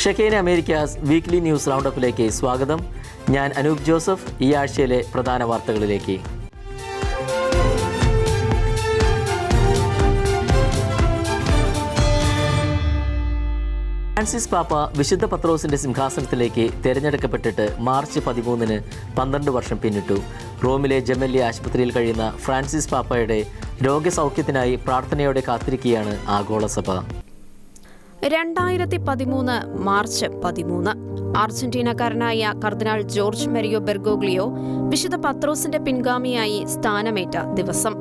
ഷെഖൈന Americas weekly news റൗണ്ടപ്പിലേക്ക് സ്വാഗതം. ഞാൻ Anoop Joseph. ഈ ആഴ്ചയിലെ പ്രധാന വാർത്തകളിലേക്ക്. ഫ്രാൻസിസ് പാപ്പ വിശുദ്ധ പത്രോസിന്റെ സിംഹാസനത്തിലേക്ക് തിരഞ്ഞെടുക്കപ്പെട്ടിട്ട് മാർച്ച് 13-ന് 12 വർഷം പിന്നിട്ടു. റോമിലെ ജെമല്ലി ആശുപത്രിയിൽ കഴിയുന്ന ഫ്രാൻസിസ് പാപ്പയുടെ രോഗസൗഖ്യത്തിനായി പ്രാർത്ഥനയോടെ കാത്തിരിക്കുകയാണ് ആഗോള സഭ. 2013 മാർച്ച് 13 അർജന്റീനക്കാരനായ കർദിനാൾ ജോർജ് മരിയോ ബെർഗോഗ്ലിയോ വിശുദ്ധ പത്രോസിന്റെ പിൻഗാമിയായി സ്ഥാനമേറ്റ ദിവസം.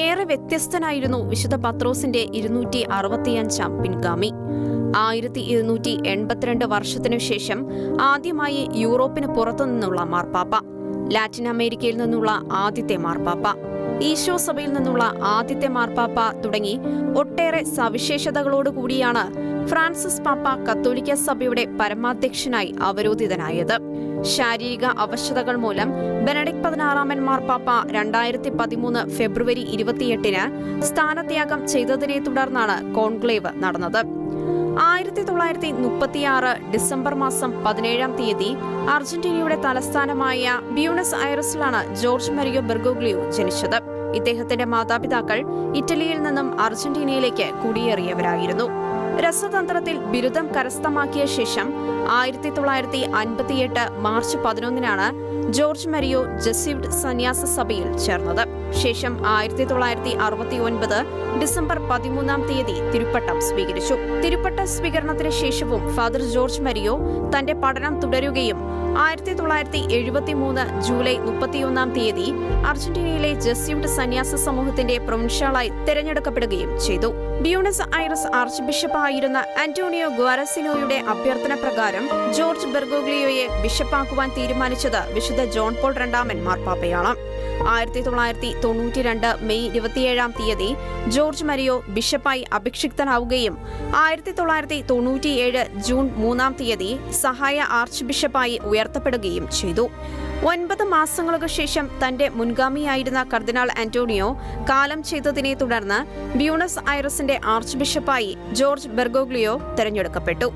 ഏറെ വ്യത്യസ്തനായിരുന്നു വിശുദ്ധ പത്രോസിന്റെ 265-ാം പിൻഗാമി. 1282 വർഷത്തിനു ശേഷം ആദ്യമായി യൂറോപ്പിന് പുറത്തുനിന്നുള്ള മാർപ്പാപ്പ, ലാറ്റിൻ അമേരിക്കയിൽ നിന്നുള്ള ആദ്യത്തെ മാർപ്പാപ്പ, ഈശോ സഭയിൽ നിന്നുള്ള ആദ്യത്തെ മാർപ്പാപ്പ തുടങ്ങി ഒട്ടേറെ സവിശേഷതകളോടുകൂടിയാണ് ഫ്രാൻസിസ് പാപ്പ കത്തോലിക്ക സഭയുടെ പരമാധ്യക്ഷനായി അവരോധിതനായത്. ശാരീരിക അവശതകൾ മൂലം ബെനഡിക്ട് 16 മാർപ്പാപ്പ 2013 ഫെബ്രുവരി 28-ന് സ്ഥാനത്യാഗം ചെയ്തതിനെ തുടർന്നാണ് കോൺക്ലേവ് നടന്നത്. 1936 ഡിസംബർ മാസം 17-ാം തീയതി അർജന്റീനയുടെ തലസ്ഥാനമായ ബ്യൂണസ് ഐറസിലാണ് ജോർജ് മരിയോ ബെർഗോഗ്ലിയോ ജനിച്ചത്. ഇദ്ദേഹത്തിന്റെ മാതാപിതാക്കൾ ഇറ്റലിയിൽ നിന്നും അർജന്റീനയിലേക്ക് കുടിയേറിയവരായിരുന്നു. രസതന്ത്രത്തിൽ ബിരുദം കരസ്ഥമാക്കിയ ശേഷം 1958 മാർച്ച് 11-നാണ് ജോർജ് മരിയോ ജെസ്യൂട്ട് സന്യാസ സഭയിൽ ചേർന്നത്. ശേഷം 1969 ഡിസംബർ 13-ാം തീയതി തിരുപ്പട്ടം സ്വീകരിച്ചു. തിരുപ്പട്ട സ്വീകരണത്തിന് ശേഷവും ഫാദർ ജോർജ് മരിയോ തന്റെ പഠനം തുടരുകയും 1973 ജൂലൈ 31-ാം തീയതി അർജന്റീനയിലെ ജെസ്യൂട്ട് സന്യാസ സമൂഹത്തിന്റെ പ്രൊവിൻഷ്യാളായി തിരഞ്ഞെടുക്കപ്പെടുകയും ചെയ്തു. ബ്യൂണസ് ഐറസ് ആർച്ച് ബിഷപ്പായിരുന്ന ആന്റോണിയോ ഗ്വാരസിനോയുടെ അഭ്യർത്ഥന പ്രകാരം ജോർജ് ബെർഗോഗ്ലിയോയെ ബിഷപ്പാക്കുവാൻ തീരുമാനിച്ചത് വിശുദ്ധ ജോൺ പോൾ II മാർപ്പാപ്പയാണ്. 1992 മെയ് 27-ാം തീയതി ജോർജ് മരിയോ ബിഷപ്പായി അഭിഷിക്തനാവുകയും 1997 ജൂൺ 3-ാം തീയതി സഹായ ആർച്ച് ബിഷപ്പായി ഉയർത്തപ്പെടുകയും ചെയ്തു. 9 മാസങ്ങൾക്ക് ശേഷം തന്റെ മുൻഗാമിയായിരുന്ന കർദിനാൾ ആന്റോണിയോ കാലം ചെയ്തതിനെ തുടർന്ന് ബ്യൂണസ് ഐറസിന്റെ ആർച്ച് ബിഷപ്പായി ജോർജ് ബെർഗോഗ്ലിയോ തെരഞ്ഞെടുക്കപ്പെട്ടു.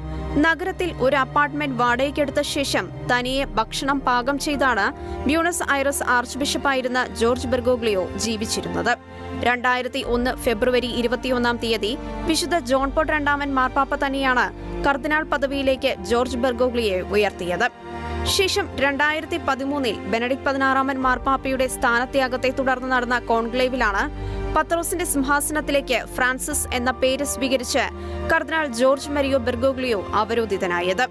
നഗരത്തിൽ ഒരു അപ്പാർട്ട്മെന്റ് വാടകയ്ക്കെടുത്ത ശേഷം തനിയെ ഭക്ഷണം പാകം ചെയ്താണ് ബ്യൂണസ് ഐറസ് ആർച്ച് ബിഷപ്പായിരുന്ന ജോർജ് ബെർഗോഗ്ലിയോ ജീവിച്ചിരുന്നത്. 2001 ഫെബ്രുവരി 21-ാം തീയതി വിശുദ്ധ ജോൺ പോൾ II മാർപ്പാപ്പ തന്നെയാണ് കർദിനാൾ പദവിയിലേക്ക് ജോർജ് ബെർഗോഗ്ലിയെ ഉയർത്തിയത്. ശേഷം 2013-ൽ ബെനഡിക്ട് 16 മാർപ്പാപ്പയുടെ സ്ഥാനത്യാഗത്തെ തുടർന്ന് നടന്ന കോൺക്ലേവിലാണ് പത്രോസിന്റെ സിംഹാസനത്തിലേക്ക് ഫ്രാൻസിസ് എന്ന പേര് സ്വീകരിച്ച് കർദിനാൾ ജോർജ് മരിയോ ബെർഗോഗ്ലിയോ അവരോധിതനായത്.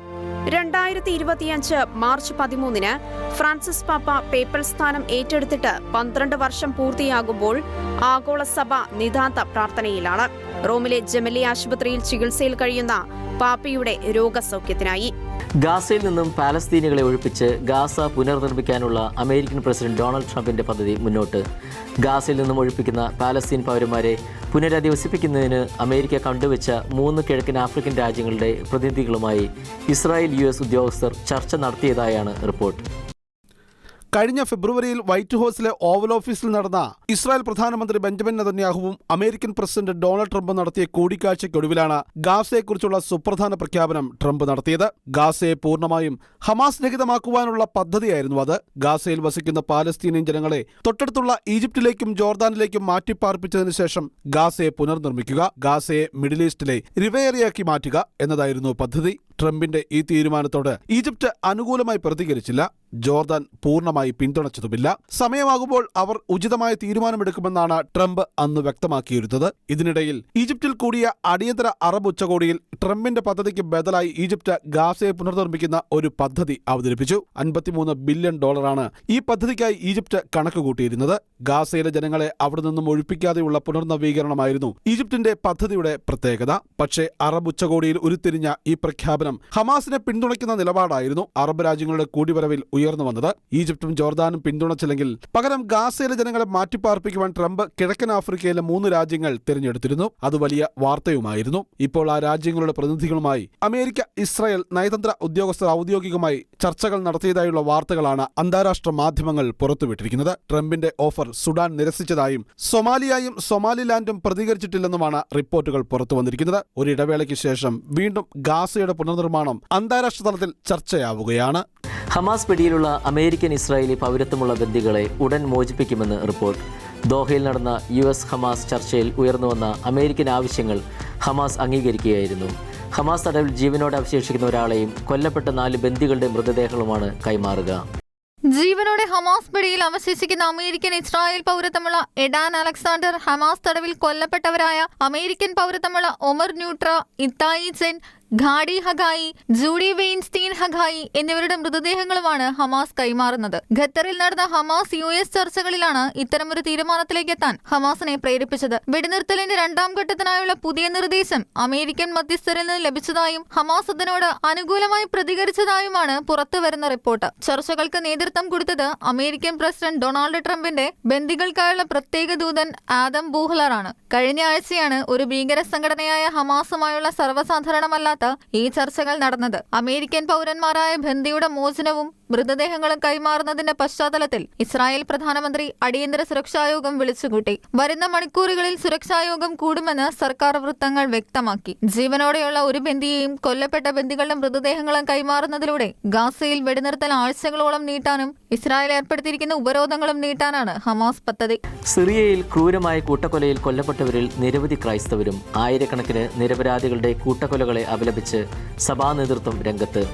2025 മാർച്ച് 13-ന് ഫ്രാൻസിസ് പാപ്പ പേപ്പൽ സ്ഥാനം ഏറ്റെടുത്തിട്ട് 12 വർഷം പൂർത്തിയാകുമ്പോൾ ആഗോള സഭ നിതാന്ത പ്രാർത്ഥനയിലാണ്. റോമിലെ ജെമല്ലി ആശുപത്രിയിൽ ചികിത്സയിൽ കഴിയുന്ന പാപ്പയുടെ രോഗസൗഖ്യത്തിനായി. ഗാസയിൽ നിന്നും പാലസ്തീനികളെ ഒഴിപ്പിച്ച് ഗാസ പുനർനിർമ്മിക്കാനുള്ള അമേരിക്കൻ പ്രസിഡന്റ് ഡൊണാൾഡ് ട്രംപിന്റെ പദ്ധതി മുന്നോട്ട്. ഗാസയിൽ നിന്നും ഒഴിപ്പിക്കുന്ന പാലസ്തീൻ പൗരന്മാരെ പുനരധിവസിപ്പിക്കുന്നതിന് അമേരിക്ക കണ്ടുവച്ച 3 കിഴക്കൻ ആഫ്രിക്കൻ രാജ്യങ്ങളുടെ പ്രതിനിധികളുമായി ഇസ്രായേൽ US ഉദ്യോഗസ്ഥർ ചർച്ച നടത്തിയതായാണ് റിപ്പോർട്ട്. കഴിഞ്ഞ ഫെബ്രുവരിയിൽ വൈറ്റ് ഹൗസിലെ ഓവൽ ഓഫീസിൽ നടന്ന ഇസ്രായേൽ പ്രധാനമന്ത്രി ബെഞ്ചമിൻ നെതന്യാഹുവും അമേരിക്കൻ പ്രസിഡന്റ് ഡൊണാൾഡ് ട്രംപും നടത്തിയ കൂടിക്കാഴ്ചയ്ക്കൊടുവിലാണ് ഗാസയെക്കുറിച്ചുള്ള സുപ്രധാന പ്രഖ്യാപനം ട്രംപ് നടത്തിയത്. ഗാസയെ പൂർണ്ണമായും ഹമാസ് രഹിതമാക്കുവാനുള്ള പദ്ധതിയായിരുന്നു അത്. ഗാസയിൽ വസിക്കുന്ന പാലസ്തീനിയൻ ജനങ്ങളെ തൊട്ടടുത്തുള്ള ഈജിപ്തിലേക്കും ജോർദാനിലേക്കും മാറ്റിപ്പാർപ്പിച്ചതിനു ശേഷം ഗാസയെ പുനർനിർമ്മിക്കുക, ഗാസയെ മിഡിൽ ഈസ്റ്റിലെ റിവേറിയാക്കി മാറ്റുക എന്നതായിരുന്നു പദ്ധതി. ട്രംപിന്റെ ഈ തീരുമാനത്തോട് ഈജിപ്ത് അനുകൂലമായി പ്രതികരിച്ചില്ല. ജോർദാൻ പൂർണ്ണമായി പിന്തുണച്ചതുമില്ല. സമയമാകുമ്പോൾ അവർ ഉചിതമായ തീരുമാനമെടുക്കുമെന്നാണ് ട്രംപ് അന്ന് വ്യക്തമാക്കിയിരുന്നത്. ഇതിനിടയിൽ ഈജിപ്തിൽ കൂടിയ അടിയന്തര അറബ് ഉച്ചകോടിയിൽ ട്രംപിന്റെ പദ്ധതിക്ക് ബദലായി ഈജിപ്ത് ഗാസയെ പുനർനിർമ്മിക്കുന്ന ഒരു പദ്ധതി അവതരിപ്പിച്ചു. $53 ബില്യൺ ഈ പദ്ധതിക്കായി ഈജിപ്ത് കണക്കുകൂട്ടിയിരുന്നത്. ഗാസയിലെ ജനങ്ങളെ അവിടെ നിന്നും ഒഴിപ്പിക്കാതെയുള്ള പുനർനവീകരണമായിരുന്നു ഈജിപ്തിന്റെ പദ്ധതിയുടെ പ്രത്യേകത. പക്ഷേ അറബ് ഉച്ചകോടിയിൽ ഉരുത്തിരിഞ്ഞ ഈ പ്രഖ്യാപനം ഹമാസിനെ പിന്തുണയ്ക്കുന്ന നിലപാടായിരുന്നു അറബ് രാജ്യങ്ങളുടെ കൂടിവരവിൽ ഉയർന്നു വന്നത്. ഈജിപ്തും ജോർദാനും പിന്തുണച്ചില്ലെങ്കിൽ പകരം ഗാസയിലെ ജനങ്ങളെ മാറ്റിപ്പാർപ്പിക്കുവാൻ ട്രംപ് കിഴക്കൻ ആഫ്രിക്കയിലെ 3 രാജ്യങ്ങൾ തിരഞ്ഞെടുത്തിരുന്നു. അത് വലിയ വാർത്തയുമായിരുന്നു. ഇപ്പോൾ ആ രാജ്യങ്ങളുടെ രാജ്യങ്ങളുടെ പ്രതിനിധികളുമായി അമേരിക്ക, ഇസ്രായേൽ നയതന്ത്ര ഉദ്യോഗസ്ഥർ ഔദ്യോഗികമായി ചർച്ചകൾ നടത്തിയതായുള്ള വാർത്തകളാണ് അന്താരാഷ്ട്ര മാധ്യമങ്ങൾ പുറത്തുവിട്ടിരിക്കുന്നത്. ട്രംപിന്റെ ഓഫർ സുഡാൻ നിരസിച്ചതായും സൊമാലിയയും സൊമാലിലാൻഡും പ്രതികരിച്ചിട്ടില്ലെന്നുമാണ് റിപ്പോർട്ടുകൾ പുറത്തുവന്നിരിക്കുന്നത്. ഒരു ഇടവേളയ്ക്ക് ശേഷം വീണ്ടും ഗാസയുടെ പുനർനിർമ്മാണം അന്താരാഷ്ട്ര തലത്തിൽ ചർച്ചയാവുകയാണ്. ഹമാസ് പിടിയിലുള്ള അമേരിക്കൻ ഇസ്രായേലി പൗരത്വമുള്ള ബന്ദികളെ ഉടൻ മോചിപ്പിക്കുമെന്ന് റിപ്പോർട്ട്. ദോഹയിൽ നടന്ന US ഹമാസ് ചർച്ചയിൽ ഉയർന്നുവന്ന അമേരിക്കൻ ആവശ്യങ്ങൾ ഹമാസ് അംഗീകരിക്കുകയായിരുന്നു. ഹമാസ് തടവിൽ ജീവനോടെ അവശേഷിക്കുന്ന ഒരാളെയും കൊല്ലപ്പെട്ട 4 ബന്ദികളുടെ മൃതദേഹങ്ങളുമാണ് കൈമാറുക. ജീവനോടെ ഹമാസ് പിടിയിൽ അവശേഷിക്കുന്ന അമേരിക്കൻ ഇസ്രായേൽ പൗരത്വമുള്ള എഡാൻ അലക്സാണ്ടർ, ഹമാസ് തടവിൽ കൊല്ലപ്പെട്ടവരായ അമേരിക്കൻ പൗരത്വമുള്ള Omer Neutra, Itay Chen, Gadi Haggai, Judy Weinstein Haggai എന്നിവരുടെ മൃതദേഹങ്ങളുമാണ് ഹമാസ് കൈമാറുന്നത്. ഖത്തറിൽ നടന്ന ഹമാസ് US ചർച്ചകളിലാണ് ഇത്തരമൊരു തീരുമാനത്തിലേക്ക് എത്താൻ ഹമാസിനെ പ്രേരിപ്പിച്ചത്. വെടിനിർത്തലിന്റെ 2ാം ഘട്ടത്തിനായുള്ള പുതിയ നിർദ്ദേശം അമേരിക്കൻ മധ്യസ്ഥരിൽ നിന്ന് ലഭിച്ചതായും ഹമാസ് അതിനോട് അനുകൂലമായി പ്രതികരിച്ചതായുമാണ് പുറത്തുവരുന്ന റിപ്പോർട്ട്. ചർച്ചകൾക്ക് നേതൃത്വം കൊടുത്തത് അമേരിക്കൻ പ്രസിഡന്റ് ഡൊണാൾഡ് ട്രംപിന്റെ ബന്ദികൾക്കായുള്ള പ്രത്യേക ദൂതൻ ആദം ബൂഹ്ലറാണ്. കഴിഞ്ഞ ആഴ്ചയാണ് ഒരു ഭീകര സംഘടനയായ ഹമാസുമായുള്ള സർവ്വസാധാരണമല്ലാത്ത ഈ ചർച്ചകൾ നടന്നത്. അമേരിക്കൻ പൗരന്മാരായ ബന്ദിയുടെ മോചനവും മൃതദേഹങ്ങളും കൈമാറുന്നതിന്റെ പശ്ചാത്തലത്തിൽ ഇസ്രായേൽ പ്രധാനമന്ത്രി അടിയന്തര സുരക്ഷായോഗം വിളിച്ചുകൂട്ടി. വരുന്ന മണിക്കൂറുകളിൽ സുരക്ഷായോഗം കൂടുമെന്ന് സർക്കാർ വൃത്തങ്ങൾ വ്യക്തമാക്കി. ജീവനോടെയുള്ള ഒരു ബന്ദിയെയും കൊല്ലപ്പെട്ട ബന്ദികളുടെ മൃതദേഹങ്ങളും കൈമാറുന്നതിലൂടെ ഗാസയിൽ വെടിനിർത്തൽ ആഴ്ചകളോളം നീട്ടാനും ഇസ്രായേൽ ഏർപ്പെടുത്തിയിരിക്കുന്ന ഉപരോധങ്ങളും നീട്ടാനാണ് ഹമാസ് പദ്ധതി. സിറിയയിൽ ക്രൂരമായ കൂട്ടക്കൊലയിൽ കൊല്ലപ്പെട്ടവരിൽ നിരവധി ക്രൈസ്തവരും ആയിരക്കണക്കിന് നിരപരാധികളുടെ കൂട്ടക്കൊലകളെ അപലപിച്ച് സഭാ നേതൃത്വം രംഗത്ത്.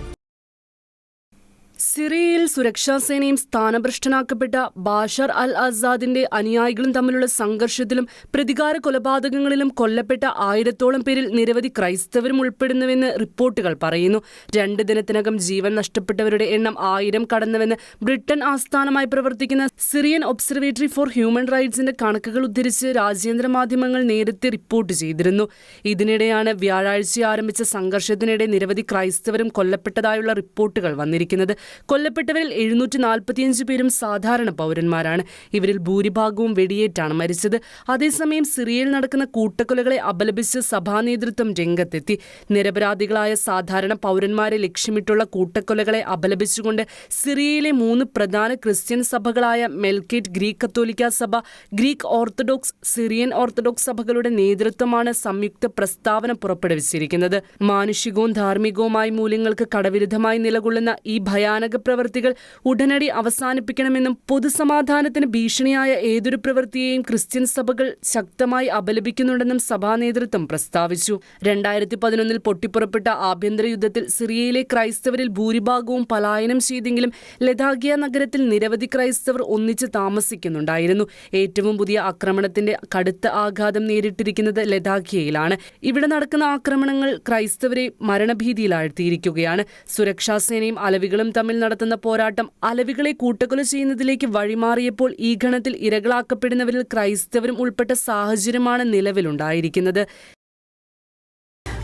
സിറിയയിൽ സുരക്ഷാസേനയും സ്ഥാനഭ്രഷ്ടനാക്കപ്പെട്ട ബാഷർ അൽ അസാദിന്റെ അനുയായികളും തമ്മിലുള്ള സംഘർഷത്തിലും പ്രതികാര കൊലപാതകങ്ങളിലും കൊല്ലപ്പെട്ട 1000-ഓളം പേരിൽ നിരവധി ക്രൈസ്തവരും ഉൾപ്പെടുന്നുവെന്ന് റിപ്പോർട്ടുകൾ പറയുന്നു. 2 ദിനത്തിനകം ജീവൻ നഷ്ടപ്പെട്ടവരുടെ എണ്ണം 1000 കടന്നുവെന്ന് ബ്രിട്ടൻ ആസ്ഥാനമായി പ്രവർത്തിക്കുന്ന സിറിയൻ ഒബ്സർവേറ്ററി ഫോർ ഹ്യൂമൻ റൈറ്റ്സിന്റെ കണക്കുകൾ ഉദ്ധരിച്ച് രാജ്യാന്തര മാധ്യമങ്ങൾ നേരത്തെ റിപ്പോർട്ട് ചെയ്തിരുന്നു. ഇതിനിടെയാണ് വ്യാഴാഴ്ച ആരംഭിച്ച സംഘർഷത്തിനിടെ നിരവധി ക്രൈസ്തവരും കൊല്ലപ്പെട്ടതായുള്ള റിപ്പോർട്ടുകൾ വന്നിരിക്കുന്നത്. കൊല്ലപ്പെട്ടവരിൽ 745 പേരും സാധാരണ പൗരന്മാരാണ്. ഇവരിൽ ഭൂരിഭാഗവും വെടിയേറ്റാണ് മരിച്ചത്. അതേസമയം സിറിയയിൽ നടക്കുന്ന കൂട്ടക്കൊലകളെ അപലപിച്ച് സഭാ നേതൃത്വം രംഗത്തെത്തി. നിരപരാധികളായ സാധാരണ പൗരന്മാരെ ലക്ഷ്യമിട്ടുള്ള കൂട്ടക്കൊലകളെ അപലപിച്ചുകൊണ്ട് സിറിയയിലെ 3 പ്രധാന ക്രിസ്ത്യൻ സഭകളായ മെൽക്കേറ്റ് ഗ്രീക്ക് കത്തോലിക്ക സഭ, ഗ്രീക്ക് ഓർത്തഡോക്സ്, സിറിയൻ ഓർത്തഡോക്സ് സഭകളുടെ നേതൃത്വമാണ് സംയുക്ത പ്രസ്താവന പുറപ്പെടുവിച്ചിരിക്കുന്നത്. മാനുഷികവും ധാർമ്മികവുമായ മൂല്യങ്ങൾക്ക് കടവിരുദ്ധമായി നിലകൊള്ളുന്ന ഈ ഭയാനക പ്രവൃത്തികൾ ഉടനടി അവസാനിപ്പിക്കണമെന്നും പൊതുസമാധാനത്തിന് ഭീഷണിയായ ഏതൊരു പ്രവൃത്തിയെയും ക്രിസ്ത്യൻ സഭകൾ ശക്തമായി അപലപിക്കുന്നുണ്ടെന്നും സഭാ നേതൃത്വം പ്രസ്താവിച്ചു. 2011 പൊട്ടിപ്പുറപ്പെട്ട ആഭ്യന്തര യുദ്ധത്തിൽ സിറിയയിലെ ക്രൈസ്തവരിൽ ഭൂരിഭാഗവും പലായനം ചെയ്തെങ്കിലും ലതാക്കിയ നഗരത്തിൽ നിരവധി ക്രൈസ്തവർ ഒന്നിച്ച് താമസിക്കുന്നുണ്ടായിരുന്നു. ഏറ്റവും പുതിയ ആക്രമണത്തിന്റെ കടുത്ത ആഘാതം നേരിട്ടിരിക്കുന്നത് ലതാക്കിയയിലാണ്. ഇവിടെ നടക്കുന്ന ആക്രമണങ്ങൾ ക്രൈസ്തവരെ മരണഭീതിയിലാഴ്ത്തിയിരിക്കുകയാണ്. സുരക്ഷാസേനയും അലവികളും തമ്മിൽ നടത്തുന്ന പോരാട്ടം അലവികളെ കൂട്ടക്കൊല ചെയ്യുന്നതിലേക്ക് വഴിമാറിയപ്പോൾ ഈ ഗണത്തിൽ ഇരകളാക്കപ്പെടുന്നവരിൽ ക്രൈസ്തവരും ഉൾപ്പെട്ട സാഹചര്യമാണ് നിലവിലുണ്ടായിരിക്കുന്നത്.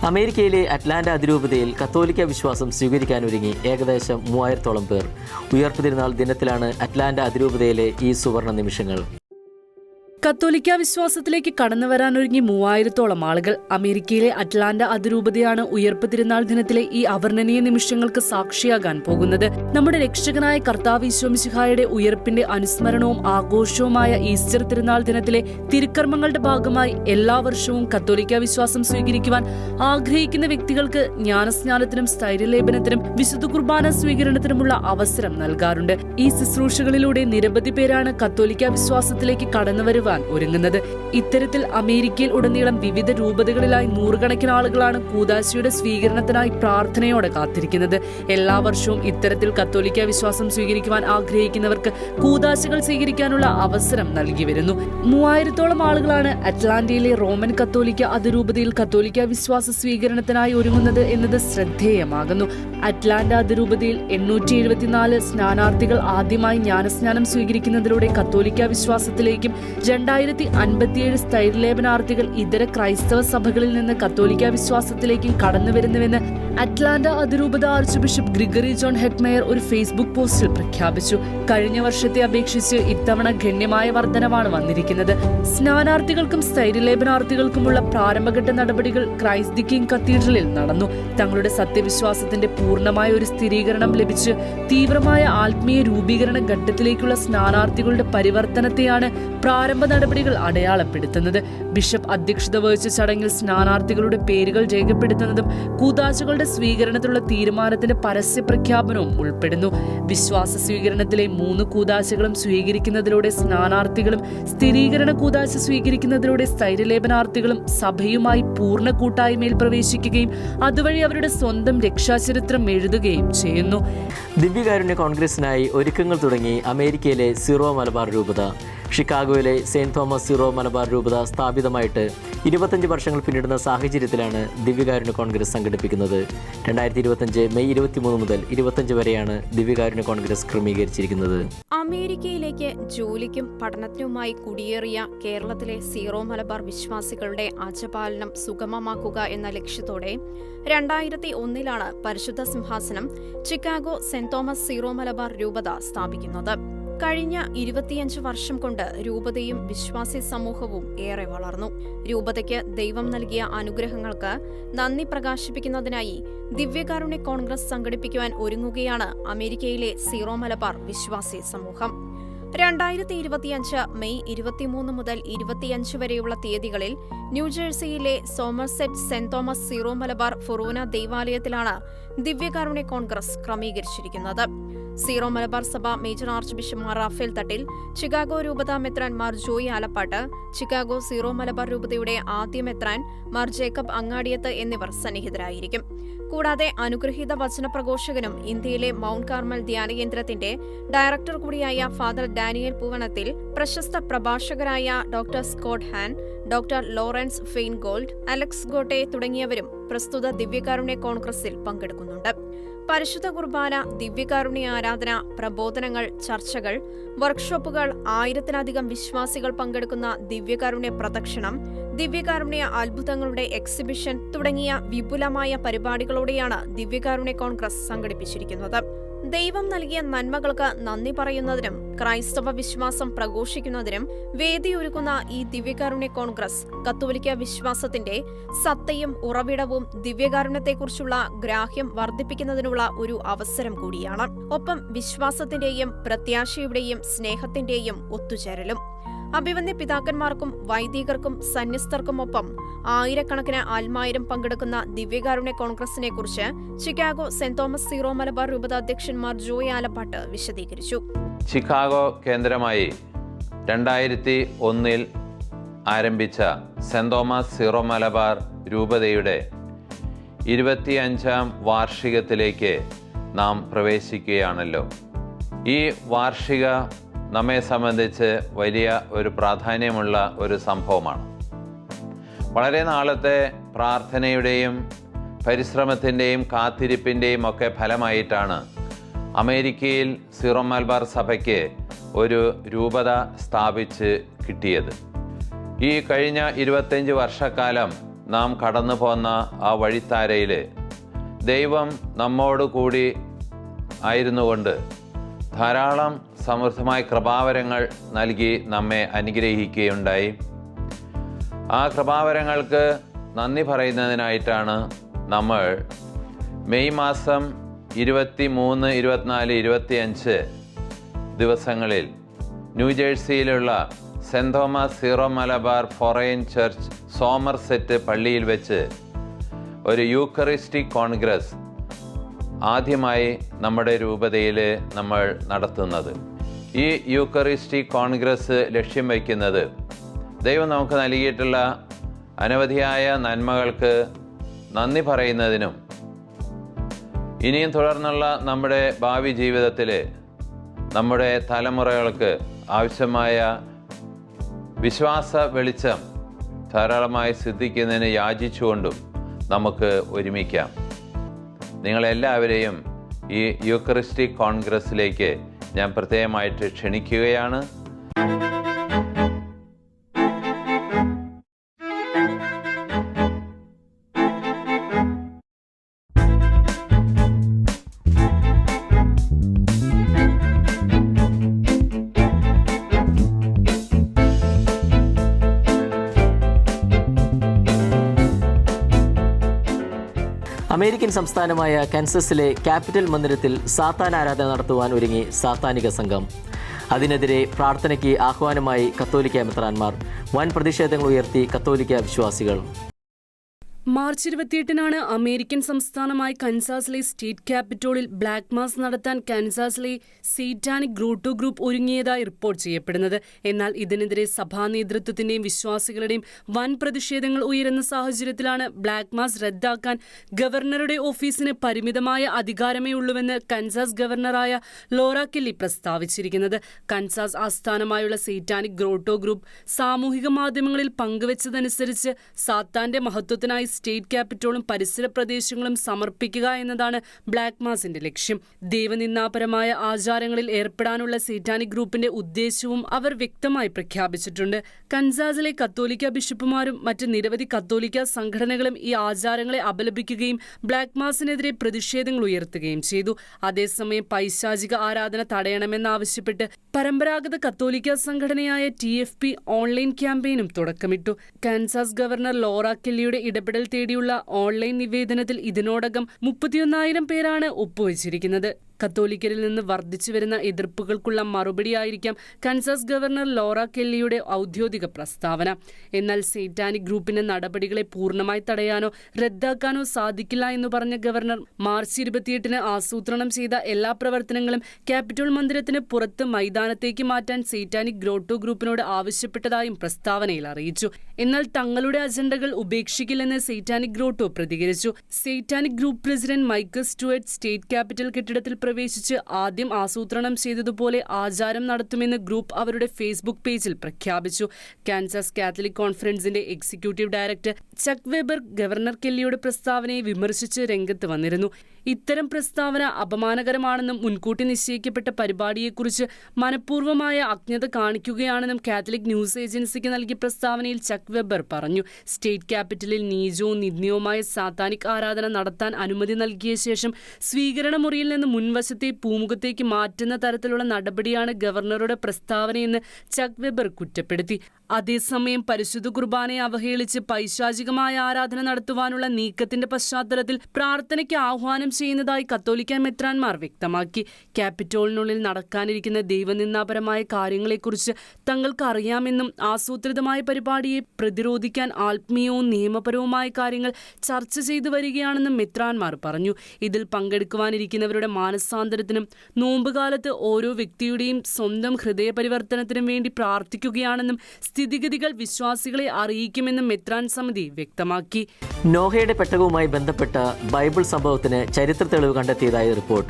അമേരിക്കയിലെ അറ്റ്ലാന്റ അതിരൂപതയിൽ കത്തോലിക്ക വിശ്വാസം സ്വീകരിക്കാനൊരുങ്ങി ഏകദേശം 3000-ഓളം പേർ. ഉയർപ്പ് തിരുനാൾ ദിനത്തിലാണ് അറ്റ്ലാന്റ അതിരൂപതയിലെ ഈ സുവർണ നിമിഷങ്ങൾ. കത്തോലിക്ക വിശ്വാസത്തിലേക്ക് കടന്നുവരാനൊരുങ്ങി 3000-ഓളം ആളുകൾ. അമേരിക്കയിലെ അറ്റ്ലാന്റ അതിരൂപതയാണ് ഉയർപ്പ് തിരുനാൾ ദിനത്തിലെ ഈ അവർണ്ണനീയ നിമിഷങ്ങൾക്ക് സാക്ഷിയാകാൻ പോകുന്നത്. നമ്മുടെ രക്ഷകനായ കർത്താവ് ഈശോ മിശിഹായുടെ ഉയർപ്പിന്റെ അനുസ്മരണവും ആഘോഷവുമായ ഈസ്റ്റർ തിരുനാൾ ദിനത്തിലെ തിരുക്കർമ്മങ്ങളുടെ ഭാഗമായി എല്ലാ വർഷവും കത്തോലിക്ക വിശ്വാസം സ്വീകരിക്കുവാൻ ആഗ്രഹിക്കുന്ന വ്യക്തികൾക്ക് ജ്ഞാനസ്നാനത്തിനും സ്ഥൈര്യലേപനത്തിനും വിശുദ്ധ കുർബാന സ്വീകരണത്തിനുമുള്ള അവസരം നൽകാറുണ്ട്. ഈ ശുശ്രൂഷകളിലൂടെ നിരവധി പേരാണ് കത്തോലിക്ക വിശ്വാസത്തിലേക്ക് കടന്നുവരുവാൻ ഒരുങ്ങുന്നത്. ഇത്തരത്തിൽ അമേരിക്കയിൽ ഉടനീളം വിവിധ രൂപതകളിലായി 100കണക്കിന് ആളുകളാണ് കൂദാശയുടെ സ്വീകരണത്തിനായി പ്രാർത്ഥനയോടെ കാത്തിരിക്കുന്നത്. എല്ലാ വർഷവും ഇത്തരത്തിൽ കത്തോലിക്ക വിശ്വാസം സ്വീകരിക്കുവാൻ ആഗ്രഹിക്കുന്നവർക്ക് കൂദാശകൾ സ്വീകരിക്കാനുള്ള അവസരം നൽകി വരുന്നു. 3000-ഓളം ആളുകളാണ് അറ്റ്ലാന്റയിലെ റോമൻ കത്തോലിക്ക അതിരൂപതയിൽ കത്തോലിക്ക വിശ്വാസ സ്വീകരണത്തിനായി ഒരുങ്ങുന്നത് എന്നത് ശ്രദ്ധേയമാകുന്നു. അറ്റ്ലാന്റ അതിരൂപതയിൽ 874 സ്നാനാർത്ഥികൾ ആദ്യമായി ജ്ഞാനസ്നാനം സ്വീകരിക്കുന്നതിലൂടെ കത്തോലിക്ക വിശ്വാസത്തിലേക്കും 2057 സ്ഥൈര്യലേപനാർത്ഥികൾ ഇതര ക്രൈസ്തവ സഭകളിൽ നിന്ന് കത്തോലിക്ക വിശ്വാസത്തിലേക്കും കടന്നുവരുന്നുവെന്ന് അറ്റ്ലാന്റ അതിരൂപത arch bishop Gregory John Hetmyer ഒരു ഫേസ്ബുക്ക് പോസ്റ്റിൽ പ്രഖ്യാപിച്ചു. കഴിഞ്ഞ വർഷത്തെ അപേക്ഷിച്ച് ഇത്തവണ ഗണ്യമായ വർധനവാണ് വന്നിരിക്കുന്നത്. സ്നാനാർത്ഥികൾക്കും സ്ഥൈര്യലേപനാർത്ഥികൾക്കുമുള്ള പ്രാരംഭഘട്ട നടപടികൾ ക്രൈസ്റ്റ് ദി കിങ് കത്തീഡ്രലിൽ നടന്നു. തങ്ങളുടെ സത്യവിശ്വാസത്തിന്റെ പൂർണ്ണമായ ഒരു സ്ഥിരീകരണം ലഭിച്ച് തീവ്രമായ ആത്മീയ രൂപീകരണ ഘട്ടത്തിലേക്കുള്ള സ്നാനാർത്ഥികളുടെ പരിവർത്തനത്തെയാണ് പ്രാരംഭ നടപടികൾ അടയാളപ്പെടുത്തുന്നത്. ബിഷപ്പ് അധ്യക്ഷത വഹിച്ച ചടങ്ങിൽ സ്നാനാർത്ഥികളുടെ പേരുകൾ രേഖപ്പെടുത്തുന്നതും കൂദാശകളുടെ സ്വീകരണത്തിലുള്ള തീരുമാനത്തിന്റെ പരസ്യ പ്രഖ്യാപനവും ഉൾപ്പെടുന്നു. വിശ്വാസ സ്വീകരണത്തിലെ 3 കൂദാശകളും സ്വീകരിക്കുന്നതിലൂടെ സ്നാനാർത്ഥികളും സ്ഥിരീകരണ കൂദാശ സ്വീകരിക്കുന്നതിലൂടെ സ്ഥൈര്യലേപനാർത്ഥികളും സഭയുമായി പൂർണ്ണ കൂട്ടായ്മയിൽ പ്രവേശിക്കുകയും അതുവഴി അവരുടെ സ്വന്തം രക്ഷാചരിത്രം എഴുതുകയും ചെയ്യുന്നു. ദിവ്യകാരുണ്യ കോൺഗ്രസിനായി ഒരുക്കങ്ങൾ തുടങ്ങി അമേരിക്കയിലെ സിറോ മലബാർ രൂപത. ഷിക്കാഗോയിലെ സെയിന്റ് തോമസ് സിറോ മലബാർ രൂപത സ്ഥാപിതമായിട്ട് 25 വർഷങ്ങൾ പിന്നിടുന്ന സാഹചര്യത്തിലാണ് ദിവ്യകാരുണ്യ കോൺഗ്രസ് സംഘടിപ്പിക്കുന്നത്. 2025 മെയ് 23 മുതൽ 25 വരെയാണ് ദിവ്യകാരുണ്യ കോൺഗ്രസ് ക്രമീകരിച്ചിരിക്കുന്നത്. അമേരിക്കയിലേക്ക് ജോലിക്കും പഠനത്തിനുമായി കുടിയേറിയ കേരളത്തിലെ സീറോ മലബാർ വിശ്വാസികളുടെ ആചപാലനം സുഗമമാക്കുക എന്ന ലക്ഷ്യത്തോടെ 2001 പരിശുദ്ധ സിംഹാസനം Chicago saint Thomas Syro Malabar രൂപത സ്ഥാപിക്കുന്നത്. കഴിഞ്ഞ 25 വർഷം കൊണ്ട് രൂപതയും വിശ്വാസി സമൂഹവും ഏറെ വളർന്നു. രൂപതയ്ക്ക് ദൈവം നൽകിയ അനുഗ്രഹങ്ങൾക്ക് നന്ദി പ്രകാശിപ്പിക്കുന്നതിനായി ദിവ്യകാരുണ്യ കോൺഗ്രസ് സംഘടിപ്പിക്കുവാൻ ഒരുങ്ങുകയാണ് അമേരിക്കയിലെ സീറോ മലബാർ വിശ്വാസി സമൂഹം. 2025 മെയ് 23 മുതൽ 25 വരെയുള്ള തീയതികളിൽ ന്യൂജേഴ്സിയിലെ Somerset Saint Thomas Syro Malabar forane ദൈവാലയത്തിലാണ് ദിവ്യകാരുണ്യ കോൺഗ്രസ് ക്രമീകരിച്ചിരിക്കുന്നത്. സീറോ മലബാർ സഭ മേജർ ആർച്ച് ബിഷപ്പ് മാർ റാഫേൽ തട്ടിൽ, ചിക്കാഗോ രൂപത മെത്രാൻ മാർ Joy Alappatt, Chicago Syro Malabar രൂപതയുടെ ആദ്യ മെത്രാൻ മാർ ജേക്കബ് അങ്ങാടിയത്ത് എന്നിവർ സന്നിഹിതരായിരിക്കും. കൂടാതെ അനുഗ്രഹീത വചനപ്രഘോഷകനും ഇന്ത്യയിലെ മൗണ്ട് കാർമൽ ധ്യാനകേന്ദ്രത്തിന്റെ ഡയറക്ടർ കൂടിയായ ഫാദർ ഡാനിയൽ പൂവണത്തിൽ, പ്രശസ്ത പ്രഭാഷകരായ doctor Scott Hahn, doctor Lawrence Feingold, Alex Gotte തുടങ്ങിയവരും പ്രസ്തുത ദിവ്യകാരുണ്യ കോൺഗ്രസിൽ പങ്കെടുക്കുന്നുണ്ട്. പരിശുദ്ധ കുർബാന, ദിവ്യകാരുണ്യ ആരാധന, പ്രബോധനങ്ങൾ, ചർച്ചകൾ, വർക്ക്ഷോപ്പുകൾ, 1000-ലധികം വിശ്വാസികൾ പങ്കെടുക്കുന്ന ദിവ്യകാരുണ്യ പ്രദക്ഷിണം, ദിവ്യകാരുണ്യ അത്ഭുതങ്ങളുടെ എക്സിബിഷൻ തുടങ്ങിയ വിപുലമായ പരിപാടികളോടെയാണ് ദിവ്യകാരുണ്യ കോൺഗ്രസ് സംഘടിപ്പിച്ചിരിക്കുന്നത്. ദൈവം നൽകിയ നന്മകൾക്ക് നന്ദി പറയുന്നതിനും ക്രൈസ്തവ വിശ്വാസം പ്രഘോഷിക്കുന്നതിനും വേദിയൊരുക്കുന്ന ഈ ദിവ്യകാരുണ്യ കോൺഗ്രസ് കത്തോലിക്ക വിശ്വാസത്തിന്റെ സത്തയും ഉറവിടവും ദിവ്യകാരുണ്യത്തെക്കുറിച്ചുള്ള ഗ്രാഹ്യം വർദ്ധിപ്പിക്കുന്നതിനുള്ള ഒരു അവസരം കൂടിയാണ്. ഒപ്പം വിശ്വാസത്തിന്റെയും പ്രത്യാശയുടെയും സ്നേഹത്തിന്റെയും ഒത്തുചേരലും. അഭിവന്യ പിതാക്കന്മാർക്കും വൈദികർക്കും സന്യസ്തർക്കുമൊപ്പം ആയിരക്കണക്കിന് ആത്മായിരം പങ്കെടുക്കുന്ന ദിവ്യകാരുണ്യ കോൺഗ്രസിനെ കുറിച്ച് Chicago saint Thomas Syro Malabar രൂപത അധ്യക്ഷൻ മാർ ജോയി ആലപ്പാട്ട് വിശദീകരിച്ചു. ചിക്കാഗോ കേന്ദ്രമായി 2001 ആരംഭിച്ച സെന്റ് തോമസ് സീറോ മലബാർ രൂപതയുടെ 25ാം വാർഷികത്തിലേക്ക് നാം പ്രവേശിക്കുകയാണല്ലോ. ഈ വാർഷിക നമ്മെ സംബന്ധിച്ച് വലിയ ഒരു പ്രാധാന്യമുള്ള ഒരു സംഭവമാണ്. വളരെ നാളത്തെ പ്രാർത്ഥനയുടെയും പരിശ്രമത്തിൻ്റെയും കാത്തിരിപ്പിൻ്റെയും ഒക്കെ ഫലമായിട്ടാണ് അമേരിക്കയിൽ സീറോ മലബാർ സഭയ്ക്ക് ഒരു രൂപത സ്ഥാപിച്ച് കിട്ടിയത്. ഈ കഴിഞ്ഞ 25 വർഷക്കാലം നാം കടന്നു പോന്ന ആ വഴിത്താരയിൽ ദൈവം നമ്മോട് കൂടി ആയിരുന്നുകൊണ്ട് ധാരാളം സമൃദ്ധമായ കൃപാവരങ്ങൾ നൽകി നമ്മെ അനുഗ്രഹിക്കുകയുണ്ടായി. ആ കൃപാവരങ്ങൾക്ക് നന്ദി പറയുന്നതിനായിട്ടാണ് നമ്മൾ മെയ് മാസം 23, 24, 25 ദിവസങ്ങളിൽ ന്യൂജേഴ്സിയിലുള്ള Saint Thomas Syro Malabar forane church Somerset പള്ളിയിൽ വെച്ച് ഒരു യൂക്കറിസ്റ്റിക് കോൺഗ്രസ് ആദ്യമായി നമ്മുടെ രൂപതയിൽ നമ്മൾ നടത്തുന്നത്. ഈ യൂക്കറിസ്റ്റിക് കോൺഗ്രസ് ലക്ഷ്യം വയ്ക്കുന്നത് ദൈവം നമുക്ക് നൽകിയിട്ടുള്ള അനവധിയായ നന്മകൾക്ക് നന്ദി പറയുന്നതിനും ഇനിയും തുടർന്നുള്ള നമ്മുടെ ഭാവി ജീവിതത്തിൽ നമ്മുടെ തലമുറകൾക്ക് ആവശ്യമായ വിശ്വാസ വെളിച്ചം ധാരാളമായി സിദ്ധിക്കുന്നതിന് യാചിച്ചുകൊണ്ടും നമുക്ക് ഒരുമിക്കാം. നിങ്ങളെല്ലാവരെയും ഈ യൂക്കറിസ്റ്റിക് കോൺഗ്രസ്സിലേക്ക് ഞാൻ പ്രത്യേകമായിട്ട് ക്ഷണിക്കുകയാണ്. അമേരിക്കൻ സംസ്ഥാനമായ കാൻസസിലെ ക്യാപിറ്റൽ മന്ദിരത്തിൽ സാത്താൻ ആരാധന നടത്തുവാൻ ഒരുങ്ങി സാത്താനിക സംഘം. അതിനെതിരെ പ്രാർത്ഥനയ്ക്ക് ആഹ്വാനമായി കത്തോലിക്ക മെത്രാന്മാർ. വൻ പ്രതിഷേധങ്ങൾ ഉയർത്തി കത്തോലിക്ക വിശ്വാസികൾ. മാർച്ച് 28-നാണ് അമേരിക്കൻ സംസ്ഥാനമായ കൻസാസിലെ സ്റ്റേറ്റ് ക്യാപിറ്റോളിൽ ബ്ലാക്ക് മാസ് നടത്താൻ കൻസാസിലെ സേറ്റാനിക് ഗ്രോട്ടോ ഗ്രൂപ്പ് ഒരുങ്ങിയതായി റിപ്പോർട്ട് ചെയ്യപ്പെടുന്നത്. എന്നാൽ ഇതിനെതിരെ സഭാ നേതൃത്വത്തിന്റെയും വിശ്വാസികളുടെയും വൻ പ്രതിഷേധങ്ങൾ ഉയരുന്ന സാഹചര്യത്തിലാണ് ബ്ലാക്ക് മാസ് റദ്ദാക്കാൻ ഗവർണറുടെ ഓഫീസിന് പരിമിതമായ അധികാരമേ ഉള്ളൂവെന്ന് കൻസാസ് ഗവർണറായ ലോറ കെല്ലി പ്രസ്താവിച്ചിരിക്കുന്നത്. കൻസാസ് ആസ്ഥാനമായുള്ള സേറ്റാനിക് ഗ്രോട്ടോ ഗ്രൂപ്പ് സാമൂഹിക മാധ്യമങ്ങളിൽ പങ്കുവച്ചതനുസരിച്ച് സാത്താന്റെ മഹത്വത്തിനായി സ്റ്റേറ്റ് ക്യാപിറ്റോളും പരിസര പ്രദേശങ്ങളും സമർപ്പിക്കുക എന്നതാണ് ബ്ലാക്ക് മാസിന്റെ ലക്ഷ്യം. ദൈവനിന്ദാപരമായ ആചാരങ്ങളിൽ ഏർപ്പെടാനുള്ള സേറ്റാനിക് ഗ്രൂപ്പിന്റെ ഉദ്ദേശവും അവർ വ്യക്തമായി പ്രഖ്യാപിച്ചിട്ടുണ്ട്. കൻസാസിലെ കത്തോലിക്ക ബിഷപ്പുമാരും മറ്റ് നിരവധി കത്തോലിക്ക സംഘടനകളും ഈ ആചാരങ്ങളെ അപലപിക്കുകയും ബ്ലാക്ക് മാസിനെതിരെ പ്രതിഷേധങ്ങൾ ഉയർത്തുകയും ചെയ്തു. അതേസമയം പൈശാചിക ആരാധന തടയണമെന്നാവശ്യപ്പെട്ട് പരമ്പരാഗത കത്തോലിക്ക സംഘടനയായ TFP ഓൺലൈൻ ക്യാമ്പയിനും തുടക്കമിട്ടു. കൻസാസ് ഗവർണർ ലോറ കെല്ലിയുടെ ഇടപെടൽ തേടിയുള്ള ഓൺലൈൻ നിവേദനത്തിൽ ഇതിനോടകം 31,000 പേരാണ് ഒപ്പുവച്ചിരിക്കുന്നത്. കത്തോലിക്കരിൽ നിന്ന് വർദ്ധിച്ചു വരുന്ന എതിർപ്പുകൾക്കുള്ള മറുപടിയായിരിക്കാം കൻസാസ് ഗവർണർ ലോറ കെല്ലിയുടെ ഔദ്യോഗിക പ്രസ്താവന. എന്നാൽ സേറ്റാനിക് ഗ്രൂപ്പിന്റെ നടപടികളെ പൂർണ്ണമായി തടയാനോ റദ്ദാക്കാനോ സാധിക്കില്ല എന്ന് പറഞ്ഞ ഗവർണർ മാർച്ച് 28-ന് ആസൂത്രണം ചെയ്ത എല്ലാ പ്രവർത്തനങ്ങളും ക്യാപിറ്റോൾ മന്ദിരത്തിന് പുറത്ത് മൈതാനത്തേക്ക് മാറ്റാൻ സേറ്റാനിക് ഗ്രോട്ടോ ഗ്രൂപ്പിനോട് ആവശ്യപ്പെട്ടതായും പ്രസ്താവനയിൽ അറിയിച്ചു. എന്നാൽ തങ്ങളുടെ അജണ്ടകൾ ഉപേക്ഷിക്കില്ലെന്ന് സേറ്റാനിക് ഗ്രോട്ടോ പ്രതികരിച്ചു. Satanic group president Michael Stewart state capitol കെട്ടിടത്തിൽ പ്രവേശിച്ച് ആദ്യം ആസൂത്രണം ചെയ്തതുപോലെ ആചാരം നടത്തുമെന്ന് ഗ്രൂപ്പ് അവരുടെ ഫേസ്ബുക്ക് പേജിൽ പ്രഖ്യാപിച്ചു. കാൻസാസ് കാത്തലിക് കോൺഫറൻസിന്റെ എക്സിക്യൂട്ടീവ് ഡയറക്ടർ ചക്ക് വെബർ ഗവർണർ കെല്ലിയുടെ പ്രസ്താവനയെ വിമർശിച്ച് രംഗത്ത് വന്നിരുന്നു. ഇത്തരം പ്രസ്താവന അപമാനകരമാണെന്നും മുൻകൂട്ടി നിശ്ചയിക്കപ്പെട്ട പരിപാടിയെക്കുറിച്ച് മനഃപൂർവ്വമായ അജ്ഞത കാണിക്കുകയാണെന്നും കാത്തലിക് ന്യൂസ് ഏജൻസിക്ക് നൽകിയ പ്രസ്താവനയിൽ ചക്ക് വെബർ പറഞ്ഞു. സ്റ്റേറ്റ് ക്യാപിറ്റലിൽ നീചവും നിന്ദ്യവുമായ സാത്താനിക് ആരാധന നടത്താൻ അനുമതി നൽകിയ ശേഷം സ്വീകരണ മുറിയിൽ നിന്ന് മുൻവശത്തെ പൂമുഖത്തേക്ക് മാറ്റുന്ന തരത്തിലുള്ള നടപടിയാണ് ഗവർണറുടെ പ്രസ്താവനയെന്ന് ചക്ക് വെബർ കുറ്റപ്പെടുത്തി. അതേസമയം പരിശുദ്ധ കുർബാനയെ അവഹേളിച്ച് പൈശാചികമായ ആരാധന നടത്തുവാനുള്ള നീക്കത്തിന്റെ പശ്ചാത്തലത്തിൽ പ്രാർത്ഥനയ്ക്ക് ആഹ്വാനം ചെയ്യുന്നതായി കത്തോലിക്ക മെത്രാന്മാർ വ്യക്തമാക്കി. ക്യാപിറ്റോളിനുള്ളിൽ നടക്കാനിരിക്കുന്ന ദൈവനിന്ദാപരമായ കാര്യങ്ങളെക്കുറിച്ച് തങ്ങൾക്ക് അറിയാമെന്നും ആസൂത്രിതമായ പരിപാടിയെ പ്രതിരോധിക്കാൻ ആത്മീയവും നിയമപരവുമായ കാര്യങ്ങൾ ചർച്ച ചെയ്തു വരികയാണെന്നും മെത്രാന്മാർ പറഞ്ഞു. ഇതിൽ പങ്കെടുക്കുവാനിരിക്കുന്നവരുടെ മാനസാന്തരത്തിനും നോമ്പുകാലത്ത് ഓരോ വ്യക്തിയുടെയും സ്വന്തം ഹൃദയപരിവർത്തനത്തിനും വേണ്ടി പ്രാർത്ഥിക്കുകയാണെന്നും സ്ഥിതിഗതികൾ വിശ്വാസികളെ അറിയിക്കുമെന്നും മെത്രാൻ സമിതി വ്യക്തമാക്കി. നോഹയുടെ പെട്ടകവുമായി ബന്ധപ്പെട്ട ബൈബിൾ സംഭവത്തിന് ചരിത്ര തെളിവ് കണ്ടെത്തിയതായി report.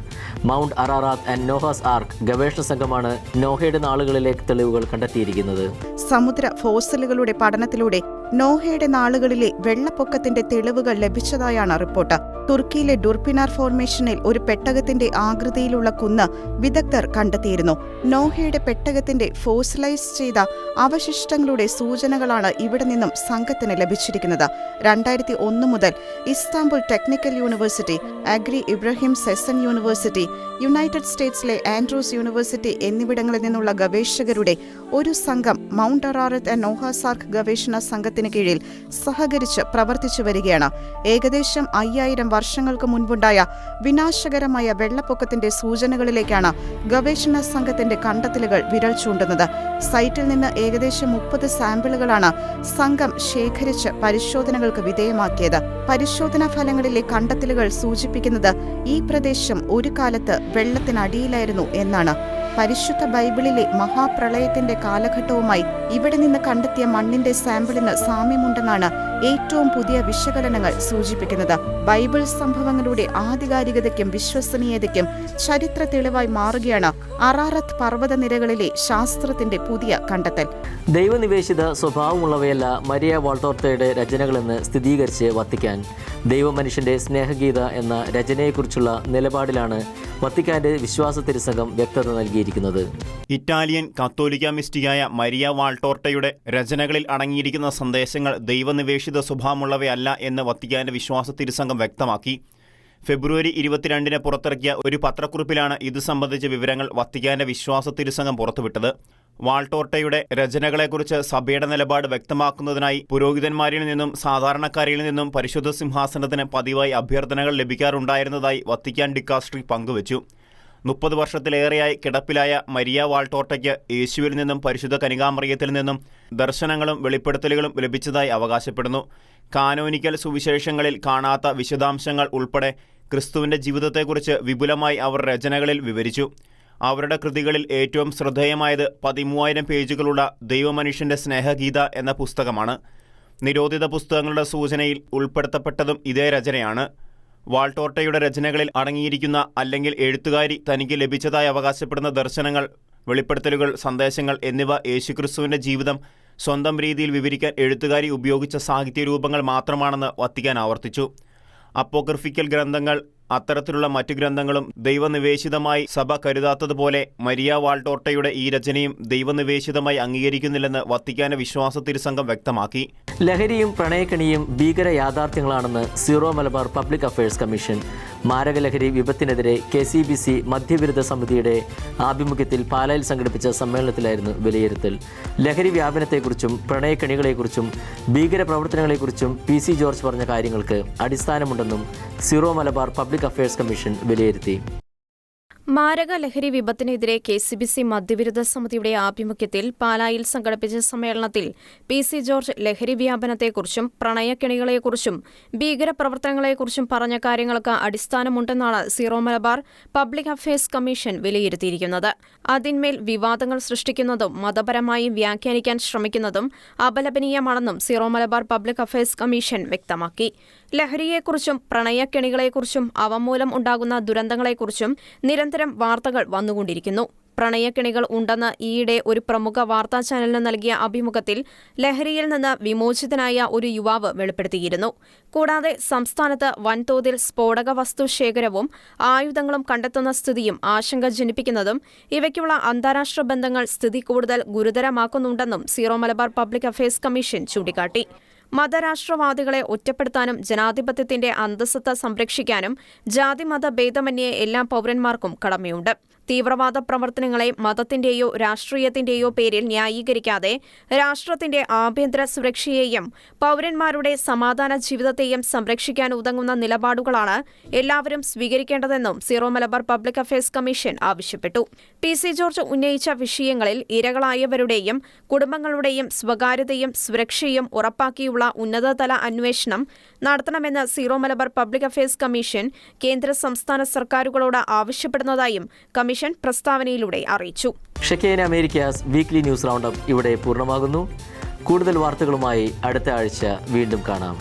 Mount അറാറാത്ത് and Noah's ark ഗവേഷണ സംഘമാണ് നോഹയുടെ നാളുകളിലെ തെളിവുകൾ കണ്ടെത്തിയിരിക്കുന്നത്. സമുദ്ര ഫോസിലുകളുടെ പഠനത്തിലൂടെ നോഹയുടെ നാളുകളിലെ വെള്ളപ്പൊക്കത്തിന്റെ തെളിവുകൾ ലഭിച്ചതായാണ് റിപ്പോർട്ട്. തുർക്കിയിലെ ഡുർപിനാർ ഫോർമേഷനിൽ ഒരു പെട്ടകത്തിന്റെ ആകൃതിയിലുള്ള കുന്ന് വിദഗ്ധർ കണ്ടെത്തിയിരുന്നു. നോഹയുടെ പെട്ടകത്തിന്റെ ഫോസിലൈസ് ചെയ്ത അവശിഷ്ടങ്ങളുടെ സൂചനകളാണ് ഇവിടെ നിന്നും സംഘത്തിന് ലഭിച്ചിരിക്കുന്നത്. 2001 മുതൽ Istanbul Technical University, Agri Ibrahim Cecen University, United സ്റ്റേറ്റ്സിലെ ആൻഡ്രൂസ് യൂണിവേഴ്സിറ്റി എന്നിവിടങ്ങളിൽ നിന്നുള്ള ഗവേഷകരുടെ ഒരു സംഘം Mount Ararat and Noah's ark ഗവേഷണ സംഘത്തിന് കീഴിൽ സഹകരിച്ച് പ്രവർത്തിച്ചു വരികയാണ്. ഏകദേശം 5000 വർഷങ്ങൾക്ക് മുൻപുണ്ടായ വിനാശകരമായ വെള്ളപ്പൊക്കത്തിന്റെ സൂചനകളിലേക്കാണ് ഗവേഷണ സംഘത്തിന്റെ കണ്ടെത്തലുകൾ വിരൽ ചൂണ്ടുന്നത്. സൈറ്റിൽ നിന്ന് ഏകദേശം 30 സാമ്പിളുകളാണ് സംഘം ശേഖരിച്ച് പരിശോധനകൾക്ക് വിധേയമാക്കിയത്. പരിശോധനാ ഫലങ്ങളിലെ കണ്ടെത്തലുകൾ സൂചിപ്പിക്കുന്നത് ഈ പ്രദേശം ഒരു കാലത്ത് വെള്ളത്തിനടിയിലായിരുന്നു എന്നാണ്. പരിശുദ്ധ ബൈബിളിലെ മഹാപ്രളയത്തിന്റെ കാലഘട്ടവുമായി ഇവിടെ നിന്ന് കണ്ടെത്തിയ മണ്ണിന്റെ സാമ്പിളിന് സാമ്യമുണ്ടെന്നാണ് ഏറ്റവും പുതിയ വിശകലനങ്ങൾ സൂചിപ്പിക്കുന്നത്. ബൈബിൾ സംഭവങ്ങളുടെ ആധികാരികതയ്ക്കും വിശ്വസനീയതയ്ക്കും ചരിത്ര തെളിവായി മാറുകയാണ് അറാറത്ത് പർവ്വതനിരകളിലെ ശാസ്ത്രത്തിന്റെ പുതിയ കണ്ടെത്തൽ. ദൈവനിവേശിത സ്വഭാവമുള്ളവയല്ല മരിയ വാൾട്ടോർത്തയുടെ രചനകളെന്ന് സ്ഥിരീകരിച്ച് വത്തിക്കാൻ. ദൈവമനുഷ്യന്റെ സ്നേഹഗീത എന്ന രചനയെക്കുറിച്ചുള്ള നിലപാടിലാണ് വത്തിക്കാന്റെ വിശ്വാസ തിരുസംഘം വ്യക്തത നൽകിയിരിക്കുന്നത്. ഇറ്റാലിയൻ കത്തോലിക്ക മിസ്റ്റിക്കായ മരിയ വാൾട്ടോർട്ടയുടെ രചനകളിൽ അടങ്ങിയിരിക്കുന്ന സന്ദേശങ്ങൾ ദൈവനിവേശിത സ്വഭാവമുള്ളവയല്ല എന്ന് വത്തിക്കാന്റെ വിശ്വാസ തിരുസംഘം വ്യക്തമാക്കി. ഫെബ്രുവരി 22 പുറത്തിറക്കിയ ഒരു പത്രക്കുറിപ്പിലാണ് ഇത് സംബന്ധിച്ച വിവരങ്ങൾ വത്തിക്കാന്റെ വിശ്വാസ തിരുസംഘം പുറത്തുവിട്ടത്. വാൾട്ടോർട്ടയുടെ രചനകളെക്കുറിച്ച് സഭയുടെ നിലപാട് വ്യക്തമാക്കുന്നതിനായി പുരോഹിതന്മാരിൽ നിന്നും സാധാരണക്കാരിൽ നിന്നും പരിശുദ്ധ സിംഹാസനത്തിന് പതിവായി അഭ്യർത്ഥനകൾ ലഭിക്കാറുണ്ടായിരുന്നതായി വത്തിക്കാൻ ഡിക്കാസ്ട്രി പങ്കുവച്ചു. 30 വർഷത്തിലേറെയായി കിടപ്പിലായ മരിയ വാൾട്ടോർട്ടയ്ക്ക് യേശുവിൽ നിന്നും പരിശുദ്ധ കനികാമറിയത്തിൽ നിന്നും ദർശനങ്ങളും വെളിപ്പെടുത്തലുകളും ലഭിച്ചതായി അവകാശപ്പെടുന്നു. കാനോനിക്കൽ സുവിശേഷങ്ങളിൽ കാണാത്ത വിശദാംശങ്ങൾ ഉൾപ്പെടെ ക്രിസ്തുവിൻ്റെ ജീവിതത്തെക്കുറിച്ച് വിപുലമായി അവർ രചനകളിൽ വിവരിച്ചു. അവരുടെ കൃതികളിൽ ഏറ്റവും ശ്രദ്ധേയമായത് 13,000 പേജുകളുള്ള ദൈവമനുഷ്യൻ്റെ സ്നേഹഗീത എന്ന പുസ്തകമാണ്. നിരോധിത പുസ്തകങ്ങളുടെ സൂചനയിൽ ഉൾപ്പെടുത്തപ്പെട്ടതും ഇതേ രചനയാണ്. വാൾട്ടോർട്ടയുടെ രചനകളിൽ അടങ്ങിയിരിക്കുന്ന അല്ലെങ്കിൽ എഴുത്തുകാരി തനിക്ക് ലഭിച്ചതായി അവകാശപ്പെടുന്ന ദർശനങ്ങൾ, വെളിപ്പെടുത്തലുകൾ, സന്ദേശങ്ങൾ എന്നിവ യേശുക്രിസ്തുവിൻ്റെ ജീവിതം സ്വന്തം രീതിയിൽ വിവരിക്കാൻ എഴുത്തുകാരി ഉപയോഗിച്ച സാഹിത്യരൂപങ്ങൾ മാത്രമാണെന്ന് വത്തിക്കാൻ ആവർത്തിച്ചു. അപ്പോക്രിഫിക്കൽ ഗ്രന്ഥങ്ങൾ, അത്തരത്തിലുള്ള മറ്റു ഗ്രന്ഥങ്ങളും ദൈവനിവേശിതമായി സഭ കരുതാത്തതുപോലെ മരിയ വാൾട്ടോർട്ടയുടെ ഈ രചനയും ദൈവനിവേശിതമായി അംഗീകരിക്കുന്നില്ലെന്ന് വത്തിക്കാന്റെ വിശ്വാസ തിരുസംഘം വ്യക്തമാക്കി. ലഹരിയും പ്രണയക്കണിയും ഭീകര യാഥാർത്ഥ്യങ്ങളാണെന്ന് Syro Malabar public affairs commission. മാരകലഹരി വിപത്തിനെതിരെ KCBC മധ്യവിരുദ്ധ സമിതിയുടെ ആഭിമുഖ്യത്തിൽ പാലായിൽ സംഘടിപ്പിച്ച സമ്മേളനത്തിലായിരുന്നു വിലയിരുത്തൽ. ലഹരി വ്യാപനത്തെക്കുറിച്ചും പ്രണയക്കണികളെക്കുറിച്ചും ഭീകര പ്രവർത്തനങ്ങളെക്കുറിച്ചും PC ജോർജ് പറഞ്ഞ കാര്യങ്ങൾക്ക് അടിസ്ഥാനമുണ്ടെന്നും Syro Malabar public affairs commission വിലയിരുത്തി. മാരക ലഹരി വിപത്തിനെതിരെ KCBC മധ്യവിരുദ്ധ സമിതിയുടെ ആഭിമുഖ്യത്തിൽ പാലായിൽ സംഘടിപ്പിച്ച സമ്മേളനത്തിൽ PC ജോർജ് ലഹരി വ്യാപനത്തെക്കുറിച്ചും പ്രണയക്കെണികളെക്കുറിച്ചും ഭീകരപ്രവർത്തനങ്ങളെക്കുറിച്ചും പറഞ്ഞ കാര്യങ്ങൾക്ക് അടിസ്ഥാനമുണ്ടെന്നാണ് Syro Malabar public affairs commission വിലയിരുത്തിയിരിക്കുന്നത്. അതിന്മേൽ വിവാദങ്ങൾ സൃഷ്ടിക്കുന്നതും മതപരമായി വ്യാഖ്യാനിക്കാൻ ശ്രമിക്കുന്നതും അപലപനീയമാണെന്നും Syro Malabar public affairs commission വ്യക്തമാക്കി. ലഹരിയെക്കുറിച്ചും പ്രണയക്കെണികളെക്കുറിച്ചും അവ മൂലം ഉണ്ടാകുന്ന ദുരന്തങ്ങളെക്കുറിച്ചും നിരന്തരം വാർത്തകൾ വന്നുകൊണ്ടിരിക്കുന്നു. പ്രണയക്കെണികൾ ഉണ്ടെന്ന് ഈയിടെ ഒരു പ്രമുഖ വാർത്താ ചാനലിന് നൽകിയ അഭിമുഖത്തിൽ ലഹരിയിൽ നിന്ന് വിമോചിതനായ ഒരു യുവാവ് വെളിപ്പെടുത്തിയിരുന്നു. കൂടാതെ സംസ്ഥാനത്ത് വൻതോതിൽ സ്ഫോടക വസ്തു ശേഖരവും ആയുധങ്ങളും കണ്ടെത്തുന്ന സ്ഥിതിയും ആശങ്ക ജനിപ്പിക്കുന്നതും ഇവയ്ക്കുള്ള അന്താരാഷ്ട്ര ബന്ധങ്ങൾ സ്ഥിതി കൂടുതൽ ഗുരുതരമാക്കുന്നുണ്ടെന്നും Syro Malabar public affairs commission ചൂണ്ടിക്കാട്ടി. മതരാഷ്ട്രവാദികളെ ഒറ്റപ്പെടുത്താനും ജനാധിപത്യത്തിന്റെ അന്തസ്സത്ത സംരക്ഷിക്കാനും ജാതിമത ഭേദമന്യേ എല്ലാ പൗരന്മാർക്കും കടമയുണ്ട്. തീവ്രവാദ പ്രവർത്തനങ്ങളെ മതത്തിന്റെയോ രാഷ്ട്രീയത്തിന്റെയോ പേരിൽ ന്യായീകരിക്കാതെ രാഷ്ട്രത്തിന്റെ ആഭ്യന്തര സുരക്ഷയെയും പൗരന്മാരുടെ സമാധാന ജീവിതത്തെയും സംരക്ഷിക്കാൻ ഉതകുന്ന നിലപാടുകളാണ് എല്ലാവരും സ്വീകരിക്കേണ്ടതെന്നും Syro Malabar public affairs commission ആവശ്യപ്പെട്ടു. PC ജോർജ് ഉന്നയിച്ച വിഷയങ്ങളിൽ ഇരകളായവരുടെയും കുടുംബങ്ങളുടെയും സ്വകാര്യതയും സുരക്ഷയും ഉറപ്പാക്കിയുള്ള ഉന്നതതല അന്വേഷണം നടത്തണമെന്ന് zero Malabar public affairs commission കേന്ദ്ര സംസ്ഥാന സർക്കാരുകളോട് ആവശ്യപ്പെടുന്നതായും കമ്മീഷൻ പ്രസ്താവനയിലൂടെ അറിയിച്ചു. ഷെക്കേന അമേരിക്കാസ് വീക്ക്ലി ന്യൂസ് റൗണ്ടപ്പ് ഇവിടെ പൂർണ്ണമാകുന്നു. കൂടുതൽ വാർത്തകളുമായി അടുത്ത ആഴ്ച വീണ്ടും കാണാം.